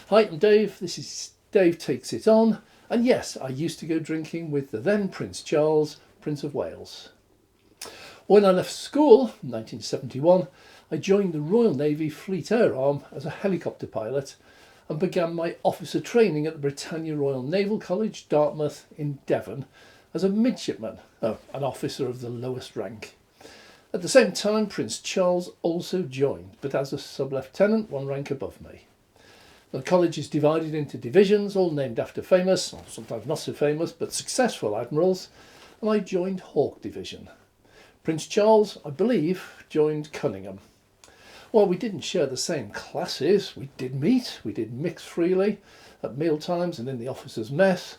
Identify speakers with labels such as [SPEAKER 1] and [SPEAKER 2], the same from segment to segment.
[SPEAKER 1] Hi, I'm Dave. This is Dave Takes It On. And yes, I used to go drinking with the then Prince Charles, Prince of Wales. When I left school in 1971, I joined the Royal Navy Fleet Air Arm as a helicopter pilot and began my officer training at the Britannia Royal Naval College, Dartmouth in Devon as a midshipman, an officer of the lowest rank. At the same time, Prince Charles also joined, but as a sub-lieutenant, one rank above me. The college is divided into divisions, all named after famous, or sometimes not so famous, but successful admirals, and I joined Hawke Division. Prince Charles, I believe, joined Cunningham. While we didn't share the same classes, we did meet, we did mix freely, at meal times and in the officers' mess,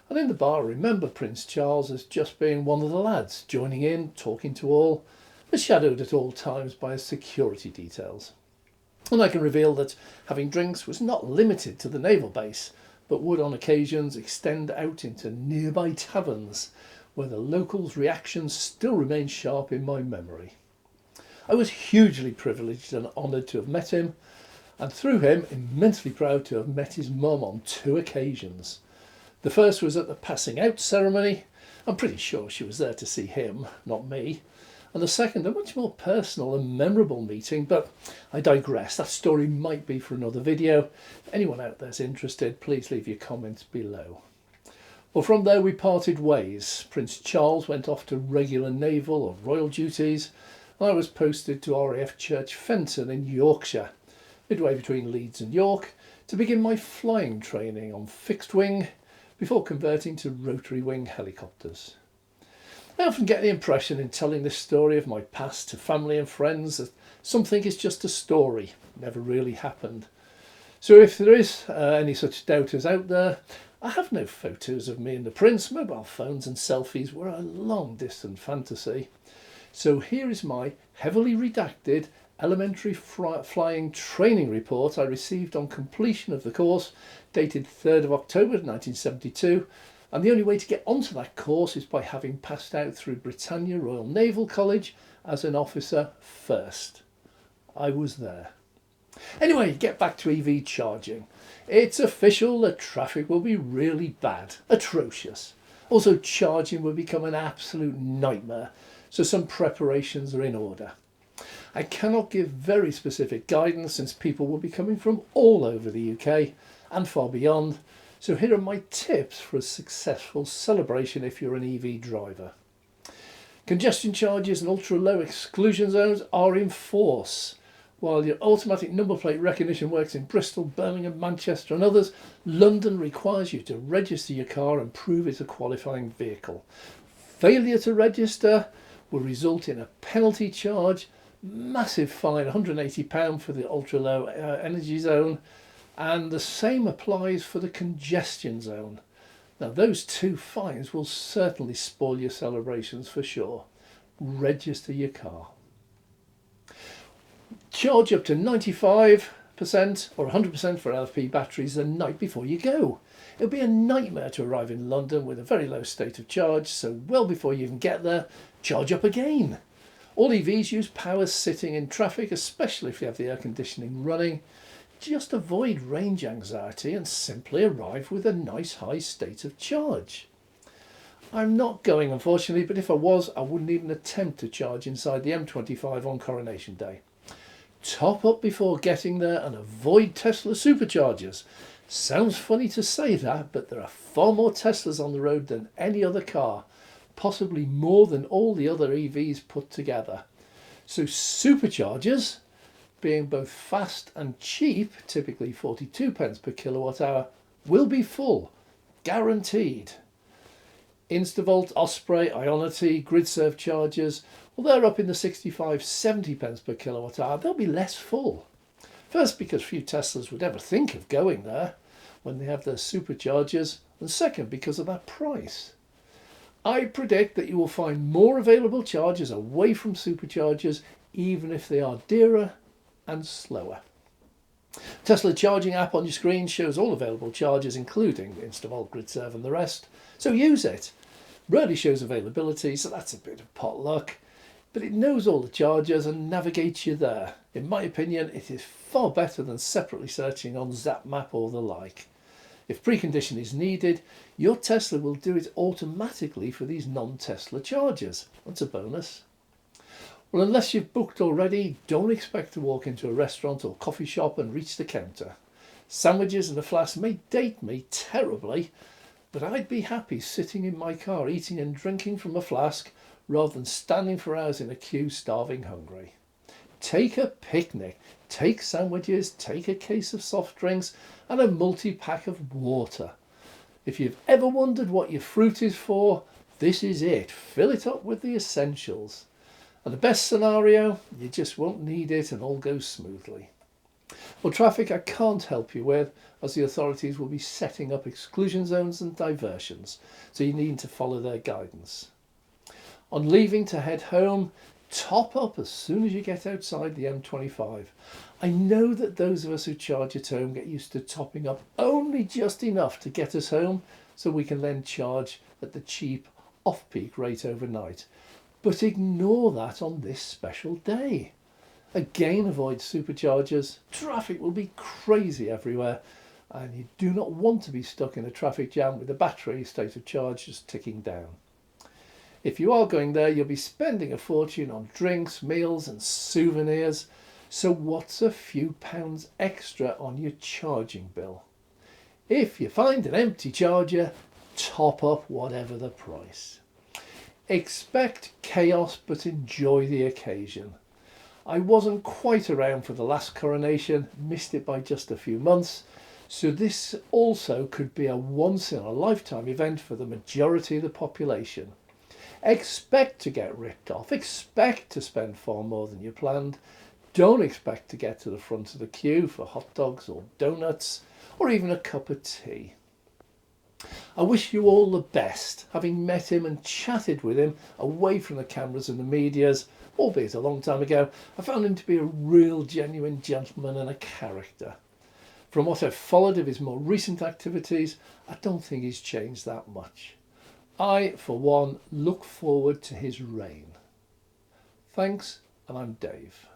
[SPEAKER 1] and in the bar I remember Prince Charles as just being one of the lads, joining in, talking to all, but shadowed at all times by his security details. And I can reveal that having drinks was not limited to the naval base, but would on occasions extend out into nearby taverns, where the locals' reactions still remain sharp in my memory. I was hugely privileged and honoured to have met him, and through him immensely proud to have met his mum on 2 occasions. The first was at the passing out ceremony. I'm pretty sure she was there to see him, not me. And the second, a much more personal and memorable meeting, but I digress. That story might be for another video. If anyone out there's interested, please leave your comments below. Well, from there we parted ways. Prince Charles went off to regular naval or royal duties. I was posted to RAF Church Fenton in Yorkshire, midway between Leeds and York, to begin my flying training on fixed wing before converting to rotary wing helicopters. I often get the impression in telling this story of my past to family and friends that some think it's just a story, never really happened. So if there is any such doubters out there, I have no photos of me and the Prince. Mobile phones and selfies were a long distant fantasy. So here is my heavily redacted elementary flying training report I received on completion of the course, dated 3rd of October 1972, and the only way to get onto that course is by having passed out through Britannia Royal Naval College as an officer first. I was there. Anyway, get back to EV charging. It's official that traffic will be really bad, atrocious. Also, charging will become an absolute nightmare, so some preparations are in order. I cannot give very specific guidance since people will be coming from all over the UK and far beyond, so here are my tips for a successful celebration if you're an EV driver. Congestion charges and ultra-low exclusion zones are in force. While your automatic number plate recognition works in Bristol, Birmingham, Manchester and others, London requires you to register your car and prove it's a qualifying vehicle. Failure to register will result in a penalty charge, massive fine, £180 for the ultra-low energy zone, and the same applies for the congestion zone. Now those 2 fines will certainly spoil your celebrations for sure. Register your car. Charge up to 95% or 100% for LFP batteries the night before you go. It'll be a nightmare to arrive in London with a very low state of charge, so well before you even get there, charge up again. All EVs use power sitting in traffic, especially if you have the air conditioning running. Just avoid range anxiety and simply arrive with a nice high state of charge. I'm not going, unfortunately, but if I was, I wouldn't even attempt to charge inside the M25 on Coronation Day. Top up before getting there and avoid Tesla superchargers. Sounds funny to say that, but there are far more Teslas on the road than any other car, possibly more than all the other EVs put together. So superchargers, being both fast and cheap, typically 42p per kilowatt hour, will be full, guaranteed. Instavolt, Osprey, Ionity, GridServe chargers, well, they're up in the 65-70p per kilowatt hour. They'll be less full. First, because few Teslas would ever think of going there when they have their superchargers, and second, because of that price. I predict that you will find more available chargers away from superchargers, even if they are dearer and slower. Tesla charging app on your screen shows all available chargers, including Instavolt, GridServe and the rest, so use it. Rarely shows availability, so that's a bit of pot luck, but it knows all the chargers and navigates you there. In my opinion, it is far better than separately searching on ZapMap or the like. If precondition is needed, your Tesla will do it automatically for these non-Tesla chargers. That's a bonus. Well, unless you've booked already, don't expect to walk into a restaurant or coffee shop and reach the counter. Sandwiches and a flask may date me terribly, but I'd be happy sitting in my car eating and drinking from a flask rather than standing for hours in a queue starving hungry. Take a picnic, take sandwiches, take a case of soft drinks and a multi-pack of water. If you've ever wondered what your fruit is for, this is it. Fill it up with the essentials. And the best scenario, you just won't need it and all goes smoothly. Well, traffic I can't help you with, as the authorities will be setting up exclusion zones and diversions, so you need to follow their guidance. On leaving to head home, top up as soon as you get outside the M25. I know that those of us who charge at home get used to topping up only just enough to get us home, so we can then charge at the cheap off-peak rate overnight. But ignore that on this special day. Again, avoid superchargers. Traffic will be crazy everywhere, and you do not want to be stuck in a traffic jam with the battery state of charge just ticking down. If you are going there, you'll be spending a fortune on drinks, meals and souvenirs. So what's a few pounds extra on your charging bill? If you find an empty charger, top up whatever the price. Expect chaos, but enjoy the occasion. I wasn't quite around for the last coronation, missed it by just a few months, so this also could be a once-in-a-lifetime event for the majority of the population. Expect to get ripped off, expect to spend far more than you planned. Don't expect to get to the front of the queue for hot dogs or donuts or even a cup of tea. I wish you all the best. Having met him and chatted with him away from the cameras and the medias, albeit a long time ago, I found him to be a real genuine gentleman and a character. From what I've followed of his more recent activities, I don't think he's changed that much. I, for one, look forward to his reign. Thanks, and I'm Dave.